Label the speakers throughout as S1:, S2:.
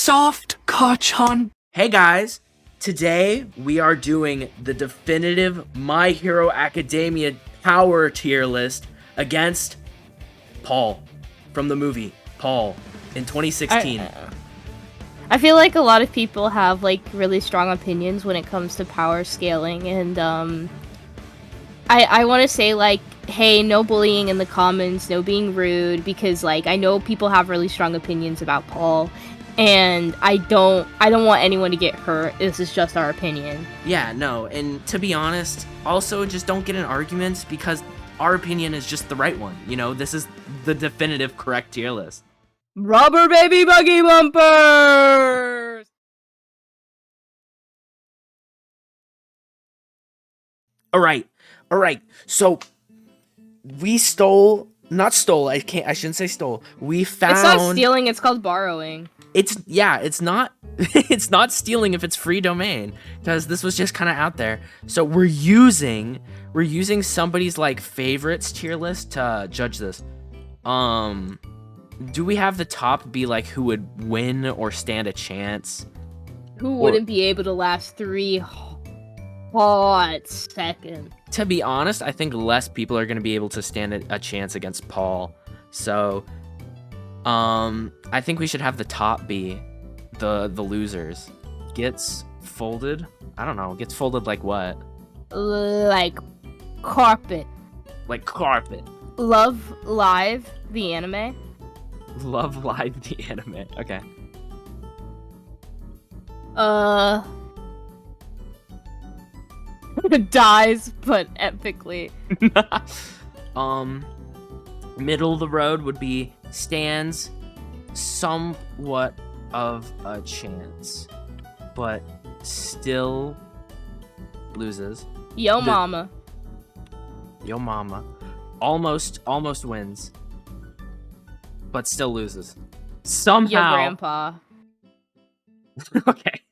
S1: soft Kachan.
S2: Hey guys, today we are doing the definitive My Hero Academia power tier list against Paul from the movie Paul in 2016.
S3: I feel like a lot of people have like really strong opinions when it comes to power scaling, and I want to say like, hey, no bullying in the comments, no being rude, because like I know people have really strong opinions about Paul, and I don't want anyone to get hurt. This is just our opinion.
S2: Yeah, no, and to be honest, also just don't get in arguments because our opinion is just the right one. You know, this is the definitive correct tier list.
S3: Rubber baby buggy bumpers!
S2: Alright. So we not stole, I shouldn't say stole. We found
S3: It's not stealing, it's called borrowing.
S2: It's not it's not stealing if it's free domain, because this was just kind of out there. So we're using somebody's like favorites tier list to judge this. Do we have the top be like who would win or stand a chance?
S3: Who wouldn't be able to last 3 hot seconds?
S2: To be honest, I think less people are going to be able to stand a chance against Paul. So, I think we should have the top be the losers. Gets folded? I don't know. Gets folded like what?
S3: Like carpet.
S2: Like carpet.
S3: Love Live, the anime.
S2: Love Live, the anime. Okay.
S3: Dies, but epically.
S2: Middle of the road would be stands somewhat of a chance, but still loses.
S3: Yo mama.
S2: Almost wins, but still loses. Somehow.
S3: Yo grandpa.
S2: Okay.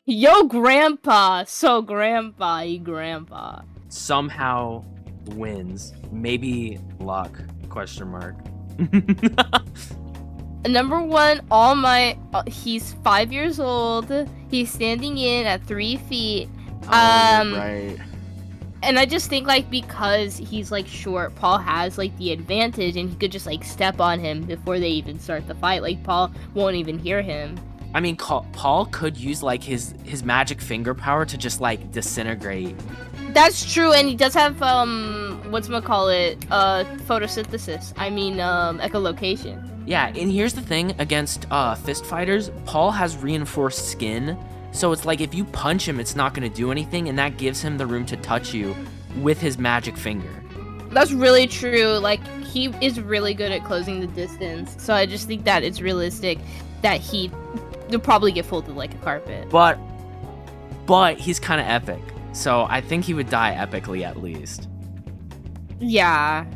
S3: Yo grandpa. So grandpa, you grandpa.
S2: Somehow wins. Maybe luck? Question mark.
S3: Number 1, he's 5 years old. He's standing in at 3 feet.
S2: Right.
S3: And I just think like because he's like short, Paul has like the advantage, and he could just like step on him before they even start the fight. Like Paul won't even hear him.
S2: I mean, Paul could use like his magic finger power to just like disintegrate.
S3: That's true, and he does have photosynthesis. I mean, echolocation.
S2: Yeah, and here's the thing against fist fighters, Paul has reinforced skin, so it's like if you punch him, it's not gonna do anything, and that gives him the room to touch you with his magic finger.
S3: That's really true. Like he is really good at closing the distance, so I just think that it's realistic that he'll probably get folded like a carpet.
S2: But he's kind of epic. So I think he would die epically at least.
S3: Yeah.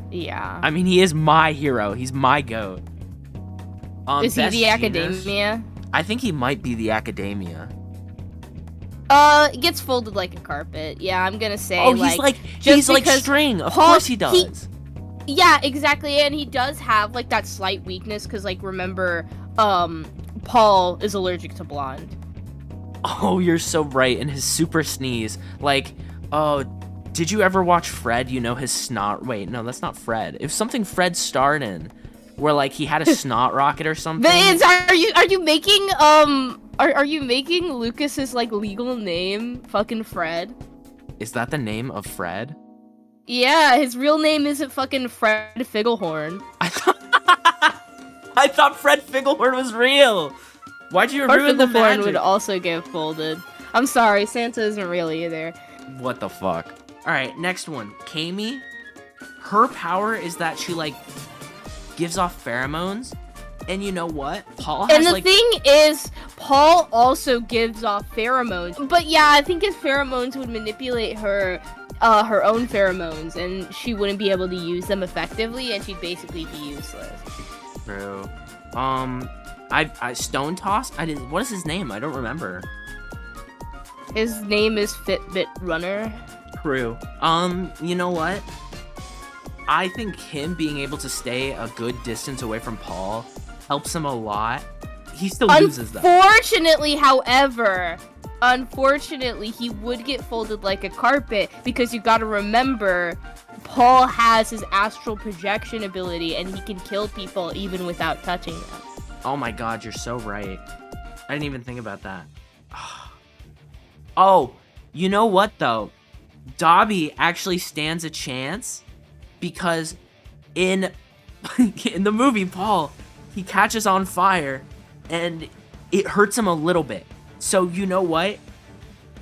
S2: I mean, he is my hero. He's my GOAT.
S3: Is he the Academia?
S2: I think he might be the Academia.
S3: It gets folded like a carpet. Yeah, I'm gonna say.
S2: Oh, he's like string. Of course he does.
S3: Yeah, exactly, and he does have like that slight weakness because, like, remember, Paul is allergic to blonde.
S2: Oh, you're so right. And his super sneeze. Like, oh, did you ever watch Fred? You know his snot. Wait, no, that's not Fred. It was something Fred starred in, where like he had a snot rocket or something.
S3: Are you making are you making Lucas's like legal name fucking Fred?
S2: Is that the name of Fred?
S3: Yeah, his real name isn't fucking Fred Figglehorn.
S2: I thought Fred Figglehorn was real. Why'd you ruin the magic?
S3: Would also get folded. I'm sorry, Santa isn't real either.
S2: What the fuck? Alright, next one. Kami. Her power is that she, like, gives off pheromones. And you know what? Paul has,
S3: and the thing is, Paul also gives off pheromones. But yeah, I think his pheromones would manipulate her own pheromones, and she wouldn't be able to use them effectively, and she'd basically be useless.
S2: True. I Stone Toss? What is his name? I don't remember.
S3: His name is Fitbit Runner.
S2: True. You know what? I think him being able to stay a good distance away from Paul helps him a lot. he still loses though.
S3: Unfortunately, he would get folded like a carpet because you gotta remember, Paul has his astral projection ability and he can kill people even without touching them.
S2: Oh my god, you're so right. I didn't even think about that. Oh, you know what though? Dobby actually stands a chance because in the movie, Paul, he catches on fire and it hurts him a little bit. So you know what?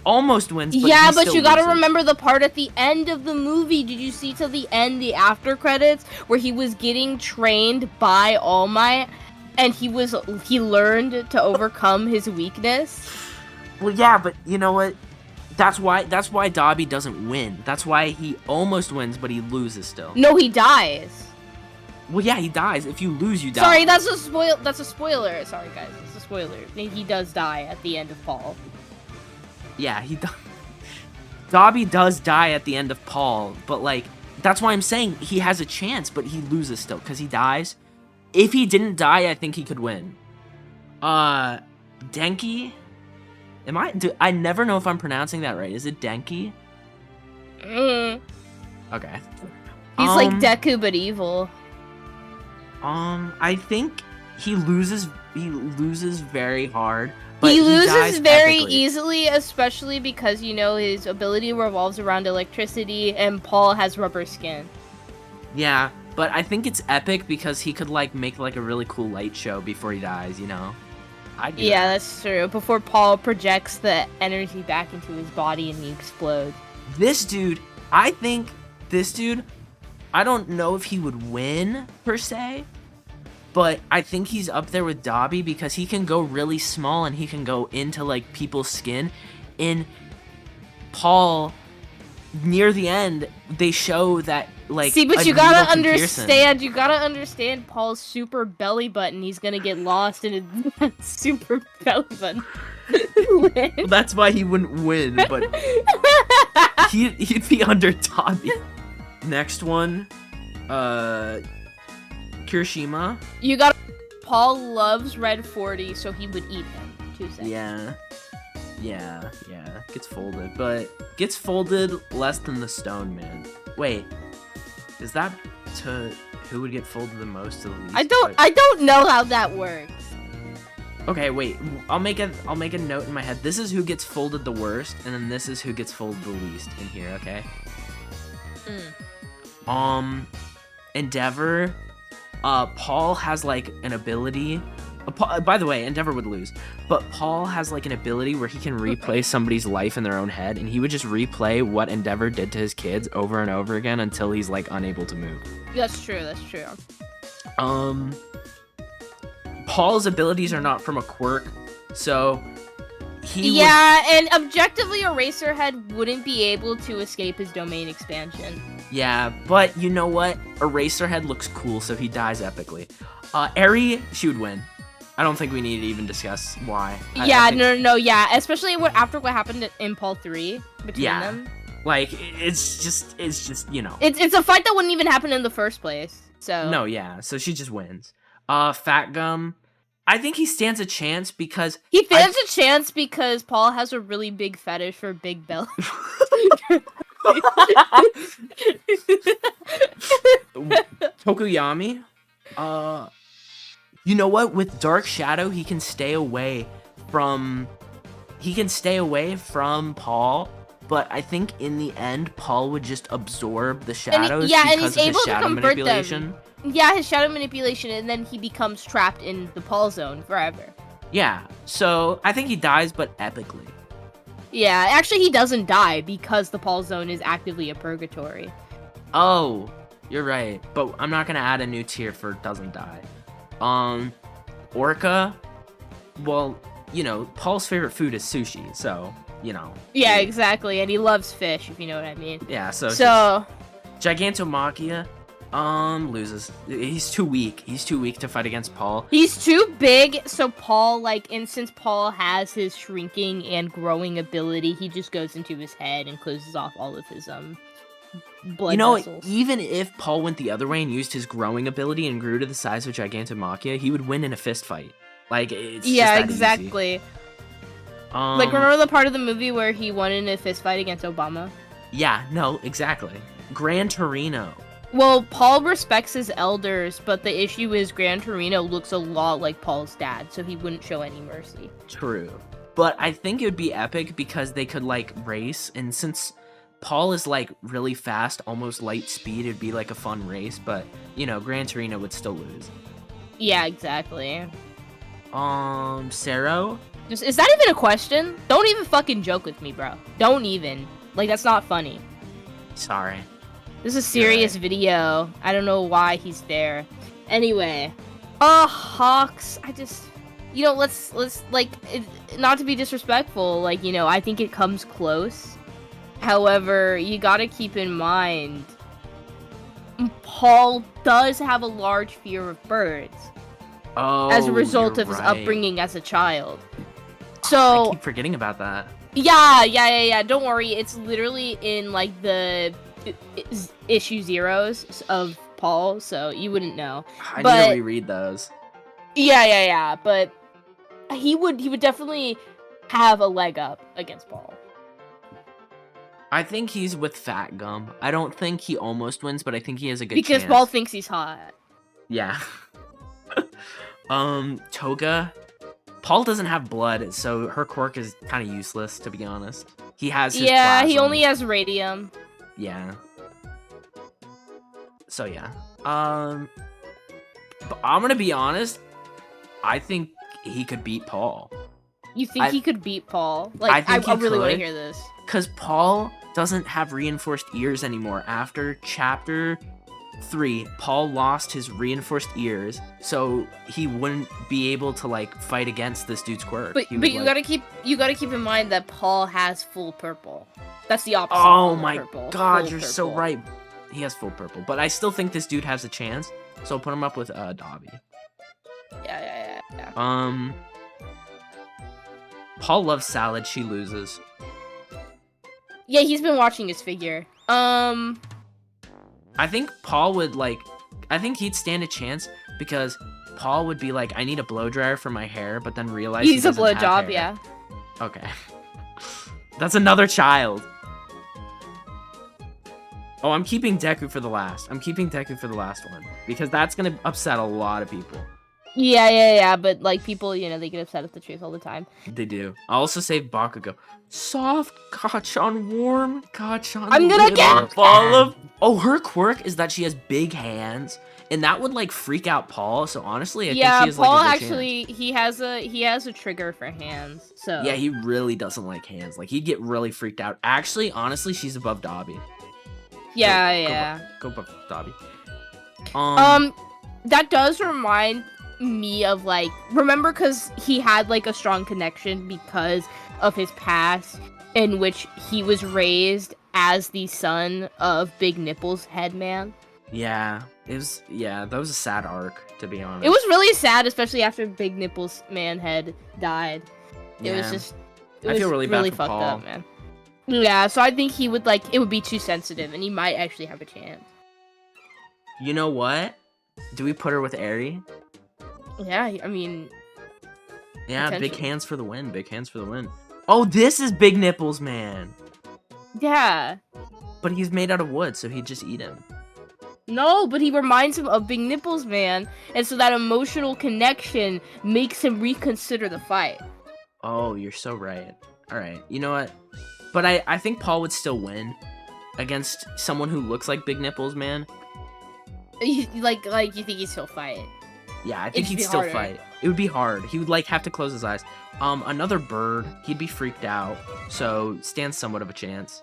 S2: Almost wins, but
S3: yeah,
S2: he
S3: but
S2: still
S3: you gotta
S2: loses.
S3: remember the part at the end of the movie. Did you see till the end, the after credits, where he was getting trained by All Might, and he learned to overcome his weakness?
S2: Well, yeah, but you know what? That's why Dobby doesn't win. That's why he almost wins, but he loses still.
S3: No, he dies.
S2: Well, yeah, he dies. If you lose, you die.
S3: Sorry, that's a spoiler. Sorry, guys, it's a spoiler. He does die at the end of Paul.
S2: Yeah, he does. Dobby does die at the end of Paul, but like that's why I'm saying he has a chance, but he loses still because he dies. If he didn't die, I think he could win. Denki. I never know if I'm pronouncing that right. Is it Denki? Okay.
S3: He's like Deku but evil.
S2: I think he loses very hard. But
S3: he loses
S2: dies
S3: very
S2: epically.
S3: easily, especially because, you know, his ability revolves around electricity and Paul has rubber skin.
S2: Yeah, but I think it's epic because he could like make like a really cool light show before he dies, you know?
S3: Yeah, that's true. Before Paul projects the energy back into his body and he explodes.
S2: I think this dude, I don't know if he would win per se, but I think he's up there with Dobby because he can go really small and he can go into like people's skin. In Paul, near the end, they show that like
S3: see, but
S2: a
S3: you gotta
S2: needle can pierce him.
S3: understand Paul's super belly button. He's gonna get lost in his super belly button.
S2: Well, that's why he wouldn't win, but he'd be under Dobby. Next one, Kirishima.
S3: You got. Paul loves Red 40, so he would eat him. 2 seconds.
S2: Yeah. Gets folded, but gets folded less than the Stone Man. Wait, is that to who would get folded the most to the least?
S3: I don't know how that works.
S2: Okay, wait. I'll make a note in my head. This is who gets folded the worst, and then this is who gets folded the least in here. Okay. Endeavor. Paul has like an ability. By the way, Endeavor would lose, but Paul has like an ability where he can replay somebody's life in their own head, and he would just replay what Endeavor did to his kids over and over again until he's like unable to move.
S3: That's true.
S2: Paul's abilities are not from a quirk, so
S3: and objectively, Eraserhead wouldn't be able to escape his domain expansion.
S2: Yeah, but you know what? Eraserhead looks cool, so he dies epically. Eri, she would win. I don't think we need to even discuss why.
S3: No, especially after what happened in Paul 3 between them.
S2: Like it's just you know.
S3: It's a fight that wouldn't even happen in the first place. So
S2: no, yeah. So she just wins. Fat Gum, I think he stands a chance because
S3: Paul has a really big fetish for big belly.
S2: Tokuyami, you know what? With Dark Shadow, he can stay away from Paul, but I think in the end, Paul would just absorb the shadows because of his shadow manipulation.
S3: Yeah, his shadow manipulation, and then he becomes trapped in the Paul zone forever.
S2: Yeah, so I think he dies, but epically.
S3: Yeah, actually he doesn't die because the Paul zone is actively a purgatory.
S2: Oh, you're right, but I'm not gonna add a new tier for doesn't die. Orca, well, you know, Paul's favorite food is sushi, so, you know.
S3: Yeah, exactly, and he loves fish, if you know what I mean.
S2: Yeah, so Gigantomachia, loses. He's too weak. He's too weak to fight against Paul.
S3: He's too big, so Paul, and since Paul has his shrinking and growing ability, he just goes into his head and closes off all of his, blood vessels.
S2: Even if Paul went the other way and used his growing ability and grew to the size of Gigantomachia, he would win in a fist fight. Like, it's
S3: Yeah,
S2: just that
S3: exactly.
S2: easy.
S3: Like, remember the part of the movie where he won in a fist fight against Obama?
S2: Yeah, no, exactly. Gran Torino.
S3: Well, Paul respects his elders, but the issue is Gran Torino looks a lot like Paul's dad, so he wouldn't show any mercy.
S2: True. But I think it would be epic because they could, like, race, and since Paul is, like, really fast, almost light speed, it'd be, like, a fun race, but, you know, Gran Torino would still lose.
S3: Yeah, exactly.
S2: Sero?
S3: Is that even a question? Don't even fucking joke with me, bro. Don't even. Like, that's not funny.
S2: Sorry.
S3: This is a serious video. I don't know why he's there. Anyway. Hawks. You know, let's like, not to be disrespectful, like, you know, I think it comes close. However, you gotta keep in mind, Paul does have a large fear of birds.
S2: Oh,
S3: as a result
S2: you're
S3: of his
S2: right.
S3: upbringing as a child. So
S2: I keep forgetting about that.
S3: Yeah. Don't worry. It's literally in like the issue zeros of Paul, so you wouldn't know.
S2: I need to reread those.
S3: Yeah. But he would definitely have a leg up against Paul.
S2: I think he's with Fat Gum. I don't think he almost wins, but I think he has a good
S3: because
S2: chance.
S3: Paul thinks he's hot.
S2: Yeah. Toga. Paul doesn't have blood, so her quirk is kind of useless, to be honest. He has his
S3: he
S2: plasm.
S3: only has radium.
S2: Yeah. So yeah. But I'm gonna be honest. I think he could beat Paul.
S3: You think he could beat Paul? Like, I really want to hear this.
S2: Because Paul doesn't have reinforced ears anymore. After chapter 3, Paul lost his reinforced ears, so he wouldn't be able to like fight against this dude's quirk.
S3: But you gotta keep in mind that Paul has full purple. That's the opposite.
S2: Oh
S3: of
S2: my
S3: purple.
S2: god,
S3: Full
S2: you're
S3: purple.
S2: so right. He has full purple, but I still think this dude has a chance. So I'll put him up with Dobby.
S3: Yeah.
S2: Paul loves salad. She loses.
S3: Yeah, he's been watching his figure.
S2: I think Paul would like. I think he'd stand a chance because Paul would be like, "I need a blow dryer for my hair," but then realize
S3: he's
S2: he
S3: a
S2: doesn't have
S3: blowjob.
S2: hair.
S3: Yeah.
S2: Okay. That's another child. Oh, I'm keeping Deku for the last. I'm keeping Deku for the last one because that's gonna upset a lot of people.
S3: Yeah. But like people, you know, they get upset at the truth all the time.
S2: They do. I'll also save Bakugo. Soft, Kachan, warm, Kachan.
S3: I'm gonna get
S2: ball of. Oh, her quirk is that she has big hands, and that would like freak out Paul. So honestly, I think she has
S3: Paul
S2: like a good
S3: actually he has a trigger for hands. So
S2: yeah, he really doesn't like hands. Like he'd get really freaked out. Actually, honestly, she's above Dobby.
S3: Yeah.
S2: Go above Dobby.
S3: That does remind me of like, remember, because he had like a strong connection because of his past in which he was raised as the son of Big Nipples Headman.
S2: Yeah, that was a sad arc, to be honest.
S3: It was really sad, especially after Big Nipples Man Head died.
S2: Yeah.
S3: It was just
S2: I feel really bad for
S3: fucked
S2: Paul.
S3: up, man. Yeah, so I think he would like, it would be too sensitive and he might actually have a chance.
S2: You know what? Do we put her with Aerie?
S3: Yeah, I mean,
S2: yeah, big
S3: potentially.
S2: hands for the win. Big hands for the win. Oh, this is Big Nipples Man.
S3: Yeah.
S2: But he's made out of wood, so he'd just eat him.
S3: No, but he reminds him of Big Nipples Man, and so that emotional connection makes him reconsider the fight.
S2: Oh, you're so right. All right, you know what? But I think Paul would still win against someone who looks like Big Nipples Man.
S3: Like you think he'd still fight?
S2: Yeah, I think
S3: It'd
S2: he'd
S3: be
S2: still
S3: harder.
S2: fight. It would be hard. He would like have to close his eyes. Another bird, he'd be freaked out, so stands somewhat of a chance.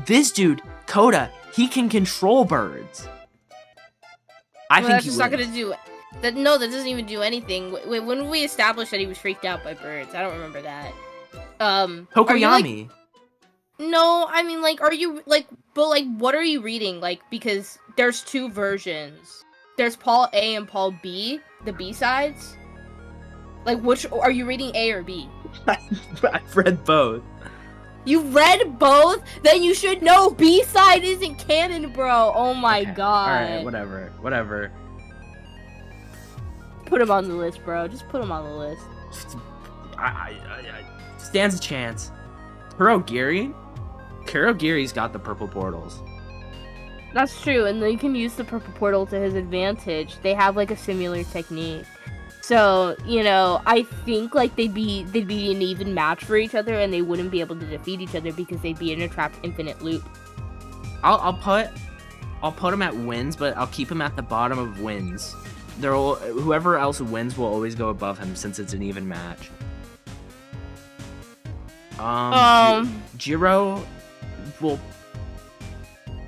S2: This dude, Coda, he can control birds. I think
S3: That's
S2: he
S3: just not
S2: wins.
S3: gonna do that. No, that doesn't even do anything. Wait, when did we establish that he was freaked out by birds? I don't remember that. Are you,
S2: Tokoyami.
S3: no, I mean, like, are you like, but like, what are you reading? Like, because there's two versions. There's Paul A and Paul B, the B sides. Like, which are you reading, A or B?
S2: I've read both.
S3: You read both? Then you should know B side isn't canon, bro. Oh my
S2: Okay,
S3: god.
S2: Alright, whatever.
S3: put him on the list, bro. Just put him on the list.
S2: I stands a chance. Kurogiri's got the purple portals.
S3: That's true, and then you can use the purple portal to his advantage. They have like a similar technique. So, you know, I think like they'd be an even match for each other, and they wouldn't be able to defeat each other because they'd be in a trapped infinite loop.
S2: I'll put him at wins, but I'll keep him at the bottom of wins. Whoever else wins will always go above him since it's an even match. Jiro will.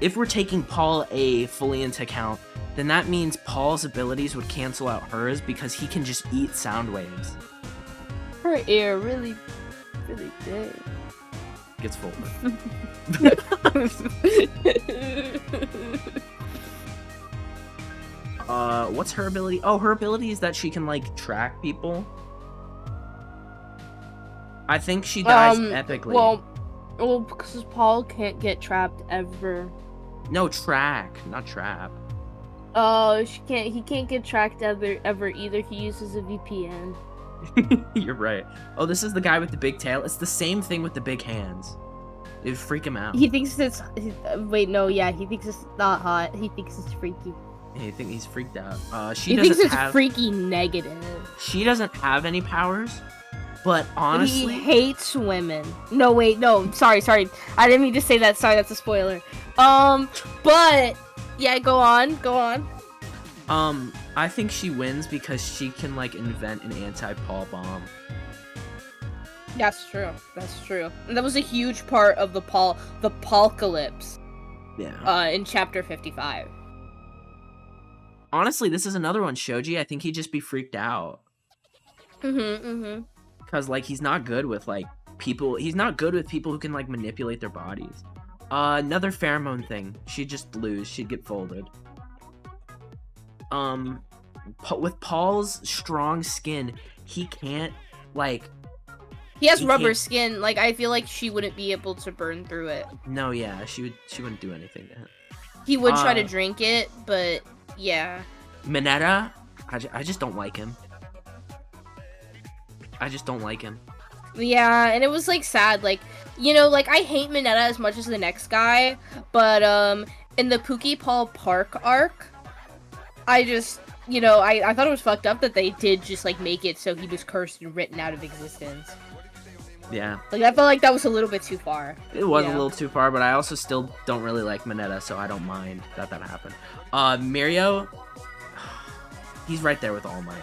S2: If we're taking Paul A fully into account, then that means Paul's abilities would cancel out hers because he can just eat sound waves.
S3: Her ear really, really big.
S2: Gets folded. What's her ability? Oh, her ability is that she can like track people. I think she dies epically.
S3: Well, because Paul can't get trapped ever.
S2: No, track, not trap.
S3: Oh, he can't get tracked ever either. He uses a VPN.
S2: You're right. Oh, this is the guy with the big tail. It's the same thing with the big hands. It would freak him out.
S3: He thinks it's wait, no, yeah, he thinks it's not hot. He thinks it's freaky.
S2: He thinks he's freaked out.
S3: He thinks it's freaky negative.
S2: She doesn't have any powers, but honestly,
S3: he hates women. No, wait, no, sorry. I didn't mean to say that. Sorry, that's a spoiler. But yeah, go on.
S2: I think she wins because she can like invent an anti-Paul bomb.
S3: That's true. And that was a huge part of the Paulcalypse.
S2: Yeah.
S3: In chapter 55.
S2: Honestly, this is another one, Shoji. I think he'd just be freaked out. Because like he's not good with like people. He's not good with people who can like manipulate their bodies. Another pheromone thing. She'd just lose. She'd get folded. With Paul's strong skin, he can't like.
S3: He has rubber skin. Like I feel like she wouldn't be able to burn through it.
S2: No, yeah, she wouldn't do anything to him.
S3: He would try to drink it, but yeah.
S2: Mineta, I just don't like him.
S3: Yeah, and it was like sad. Like, you know, like I hate Mineta as much as the next guy, but in the Pookie Paul Park arc, I just, you know, I thought it was fucked up that they did just like make it so he was cursed and written out of existence.
S2: Yeah.
S3: Like I felt like that was a little bit too far.
S2: It was a little too far, but I also still don't really like Mineta, so I don't mind that happened. Mirio, he's right there with All Might.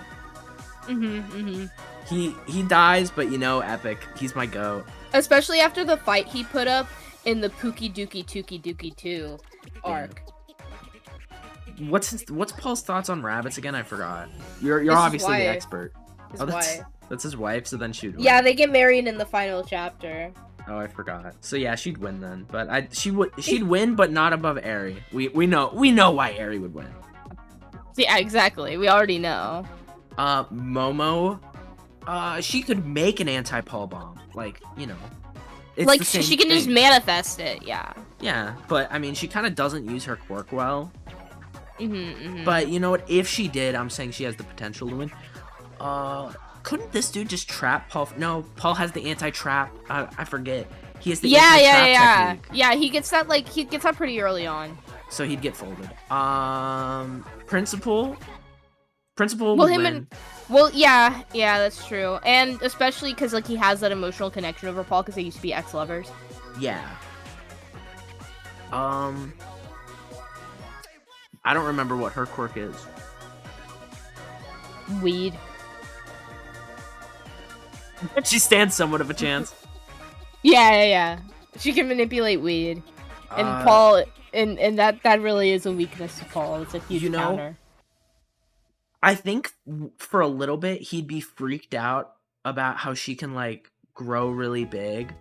S2: He dies, but you know, epic. He's my goat.
S3: Especially after the fight he put up in the Pookie Dookie Tookie Dookie 2 arc.
S2: What's Paul's thoughts on rabbits again? I forgot. You're obviously the expert. That's his wife, so then she'd win.
S3: Yeah, they get married in the final chapter.
S2: Oh, I forgot. So yeah, she'd win then. But she'd win, but not above Eri. We know why Eri would win.
S3: Yeah, exactly. We already know.
S2: Momo, she could make an anti-Paul bomb. Like, you know. It's
S3: like
S2: the same
S3: she can
S2: thing.
S3: just manifest it, yeah.
S2: Yeah, but I mean, she kind of doesn't use her quirk well. But you know what? If she did, I'm saying she has the potential to win. Couldn't this dude just trap Paul? No, Paul has the anti-trap. I forget. He has the anti-trap technique.
S3: Yeah, he gets that pretty early on.
S2: So he'd get folded. Principal would win.
S3: Yeah, that's true. And especially because like he has that emotional connection over Paul because they used to be ex-lovers.
S2: Yeah. I don't remember what her quirk is.
S3: Weed.
S2: She stands somewhat of a chance.
S3: Yeah. She can manipulate weed. And Paul, and that really is a weakness to Paul. It's a huge counter.
S2: I think for a little bit, he'd be freaked out about how she can, like, grow really big.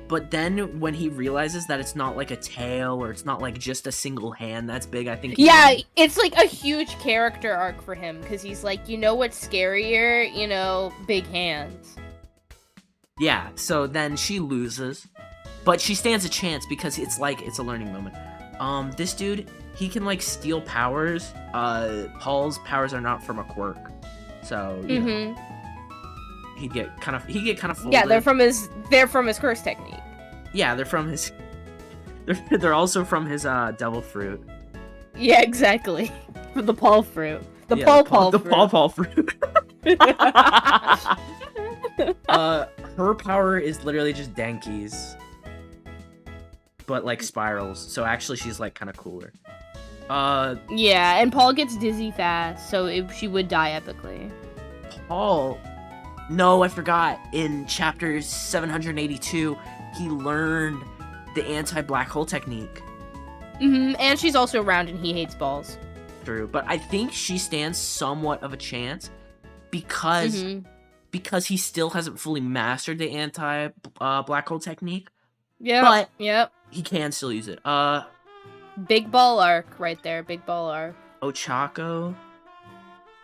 S2: But then when he realizes that it's not like a tail or it's not like just a single hand that's big, I think...
S3: Yeah, it's like a huge character arc for him because he's like, you know what's scarier? You know, big hands.
S2: Yeah, so then she loses. But she stands a chance because it's a learning moment. This dude, he can like steal powers. Paul's powers are not from a quirk. So you know, he'd get kind of folded.
S3: Yeah, they're from his curse technique.
S2: Yeah, they're from his. They're also from his devil fruit.
S3: Yeah, exactly. From the Paul fruit. The
S2: Paul fruit. Her power is literally just dankies, but like spirals. So actually, she's like kind of cooler.
S3: Yeah, and Paul gets dizzy fast, so she would die epically.
S2: Paul. No, I forgot. In chapter 782, he learned the anti-black hole technique.
S3: And she's also round, and he hates balls.
S2: True, but I think she stands somewhat of a chance because he still hasn't fully mastered the anti-black hole technique.
S3: Yeah.
S2: But
S3: yep.
S2: He can still use it.
S3: Big ball arc right there. Big ball arc.
S2: Ochako.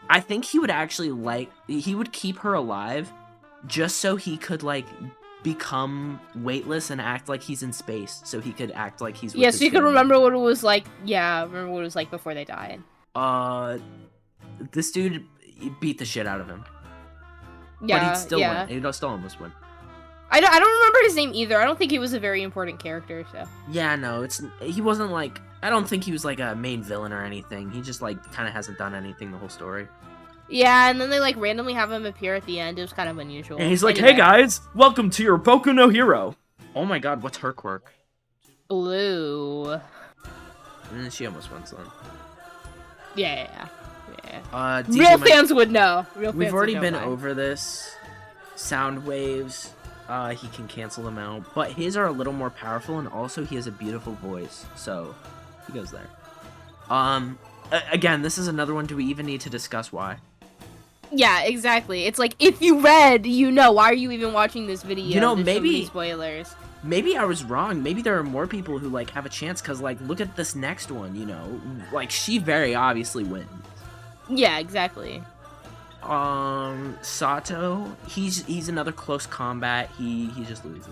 S2: I think he would actually he would keep her alive just so he could like become weightless and act like he's in space, so he could act like he's with
S3: so you could
S2: family.
S3: remember what it was like. Yeah, remember what it was like before they died.
S2: This dude beat the shit out of him.
S3: Yeah,
S2: but he'd still win. He'd still almost win.
S3: I don't remember his name either. I don't think he was a very important character, so.
S2: Yeah, no, he wasn't like, I don't think he was like a main villain or anything. He just like kind of hasn't done anything the whole story.
S3: Yeah, and then they like randomly have him appear at the end. It was kind of unusual.
S1: And he's like, hey guys, welcome to your Boku no Hero.
S2: Oh my god, what's her quirk?
S3: Blue.
S2: And she almost wins then.
S3: Yeah.
S2: DJ
S3: fans would know.
S2: We've already been over this. Sound waves. He can cancel them out, but his are a little more powerful, and also he has a beautiful voice, so he goes there. Again, this is another one. Do we even need to discuss why?
S3: Yeah, exactly. It's like, if you read, you know. Why are you even watching this video?
S2: You know,
S3: There's
S2: maybe
S3: so many spoilers.
S2: Maybe I was wrong. Maybe there are more people who like have a chance, because like look at this next one. You know, like she very obviously wins.
S3: Yeah, exactly.
S2: Sato, he's another close combat. He just loses.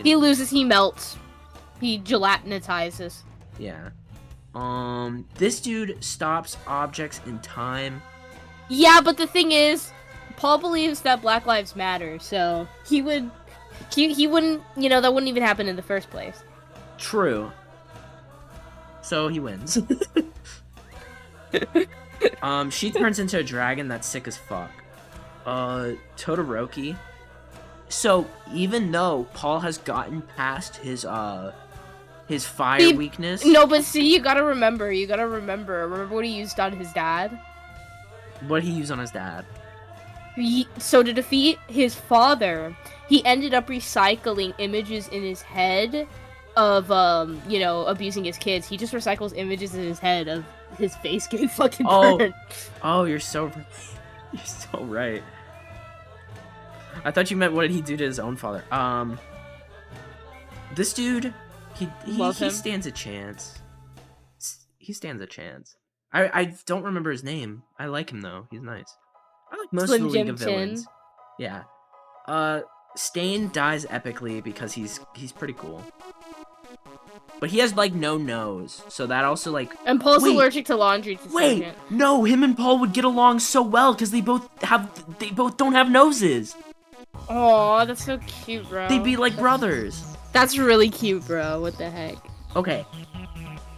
S3: He loses. He melts. He gelatinizes.
S2: Yeah. This dude stops objects in time.
S3: Yeah, but the thing is, Paul believes that Black Lives Matter, so he wouldn't, you know, that wouldn't even happen in the first place.
S2: True. So he wins. She turns into a dragon that's sick as fuck. Todoroki. So even though Paul has gotten past his fire weakness.
S3: No, but see, you gotta remember. Remember what he used on his dad?
S2: What he used on his dad?
S3: So to defeat his father, he ended up recycling images in his head of, you know, abusing his kids. He just recycles images in his head of his face getting fucking burned.
S2: Oh, you're so right. I thought you meant what did he do to his own father. This dude, he stands a chance. He stands a chance. I don't remember his name. I like him though. He's nice. I like most of the League of Villains. Yeah. Stain dies epically because he's pretty cool. But he has like no nose, so that also like.
S3: And Paul's allergic to laundry detergent.
S2: Wait, no, him and Paul would get along so well because they both don't have noses.
S3: Oh, that's so cute, bro.
S2: They'd be like brothers.
S3: That's really cute, bro. What the heck?
S2: Okay,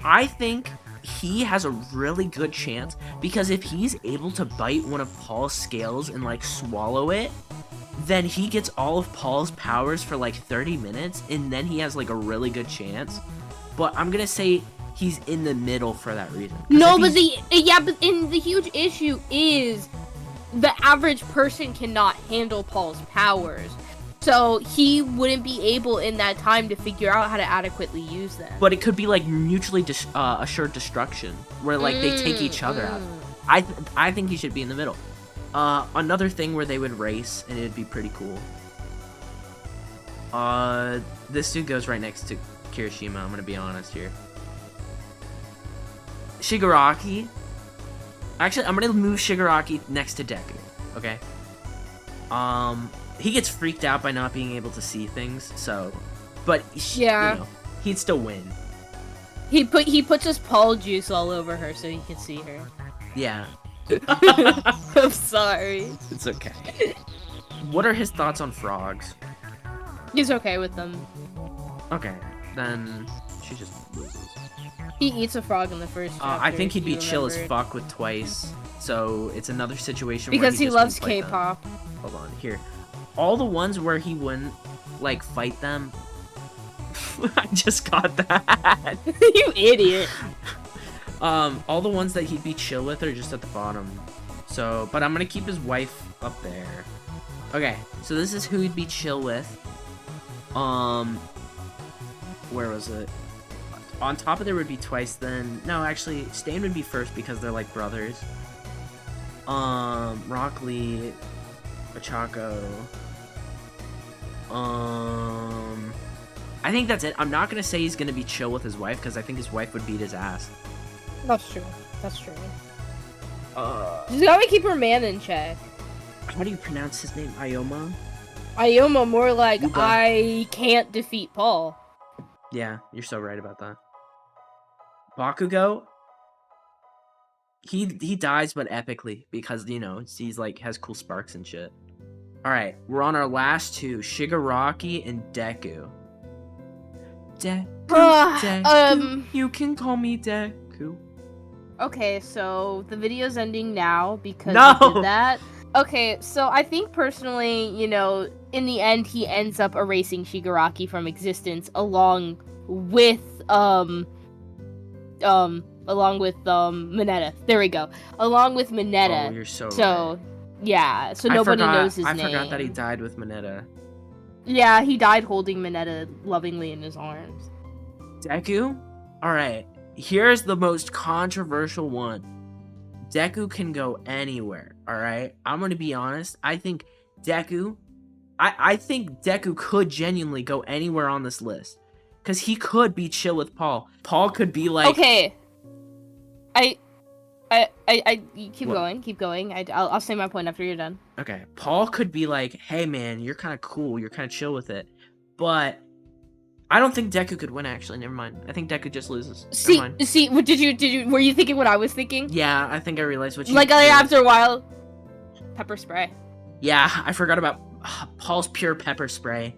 S2: I think he has a really good chance because if he's able to bite one of Paul's scales and like swallow it, then he gets all of Paul's powers for like 30 minutes, and then he has like a really good chance. But I'm gonna say he's in the middle for that reason.
S3: No, but the huge issue is the average person cannot handle Paul's powers. So he wouldn't be able in that time to figure out how to adequately use them.
S2: But it could be like mutually assured destruction, where like they take each other out. I think he should be in the middle. Another thing where they would race, and it'd be pretty cool. This dude goes right next to Kirishima, I'm gonna be honest here. Shigaraki. Actually, I'm gonna move Shigaraki next to Deku, okay? He gets freaked out by not being able to see things, so... But, you know, he'd still win.
S3: He puts his Paul juice all over her so he can see her.
S2: Yeah.
S3: I'm sorry.
S2: It's okay. What are his thoughts on frogs?
S3: He's okay with them.
S2: Okay, then she just loses.
S3: He eats a frog in the first chapter.
S2: I think he'd be
S3: if you
S2: chill as
S3: remembered.
S2: fuck with Twice. So it's another situation
S3: Because
S2: where
S3: he
S2: just
S3: loves
S2: wouldn't fight them.
S3: K-pop.
S2: Hold on, here. All the ones where he wouldn't like fight them. I just got that.
S3: You idiot.
S2: All the ones that he'd be chill with are just at the bottom. So, but I'm gonna keep his wife up there. Okay, so this is who he'd be chill with. Where was it? On top of there would be Twice. Then no, actually, Stain would be first because they're like brothers. Rock Lee, Ochako. I think that's it. I'm not gonna say he's gonna be chill with his wife because I think his wife would beat his ass.
S3: That's true. That's true. Just gotta keep her man in check.
S2: How do you pronounce his name? Ioma?
S3: Ioma more like
S2: Uba.
S3: I can't defeat Paul.
S2: Yeah, you're so right about that. Bakugo, he dies but epically because you know he's like has cool sparks and shit. All right, we're on our last two, Shigaraki and Deku. Deku, you can call me Deku.
S3: Okay, so the video's ending now because
S2: No!
S3: he did that. Okay, so I think personally, you know, in the end, he ends up erasing Shigaraki from existence along with Mineta. There we go. Along with Mineta.
S2: Oh, you're so
S3: So,
S2: right.
S3: yeah, so nobody knows his name.
S2: I forgot that he died with Mineta.
S3: Yeah, he died holding Mineta lovingly in his arms.
S2: Deku? Alright, here's the most controversial one. Deku can go anywhere, alright? I'm gonna be honest. I think Deku could genuinely go anywhere on this list. Because he could be chill with Paul. Paul could be like...
S3: Okay. You keep
S2: What?
S3: keep going. I'll say my point after you're done.
S2: Okay, Paul could be like, hey man, you're kind of cool, you're kind of chill with it. But I don't think Deku could win, actually. Never mind. I think Deku just loses. Never mind.
S3: Were you thinking what I was thinking?
S2: Yeah, I think I realized what you
S3: Like, after a while, pepper spray.
S2: Yeah, I forgot about Paul's pure pepper spray.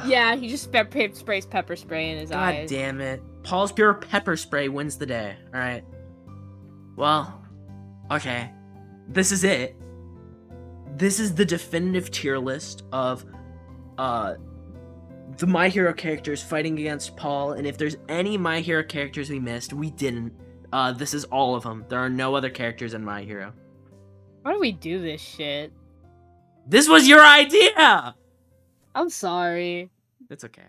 S3: Yeah, he just sprays pepper spray in his
S2: God
S3: eyes.
S2: damn it. Paul's pure pepper spray wins the day. Alright. Well, okay. This is it. This is the definitive tier list of the My Hero characters fighting against Paul, and if there's any My Hero characters we missed, we didn't. This is all of them. There are no other characters in My Hero.
S3: Why do we do this shit?
S2: This was your idea!
S3: I'm sorry.
S2: It's okay.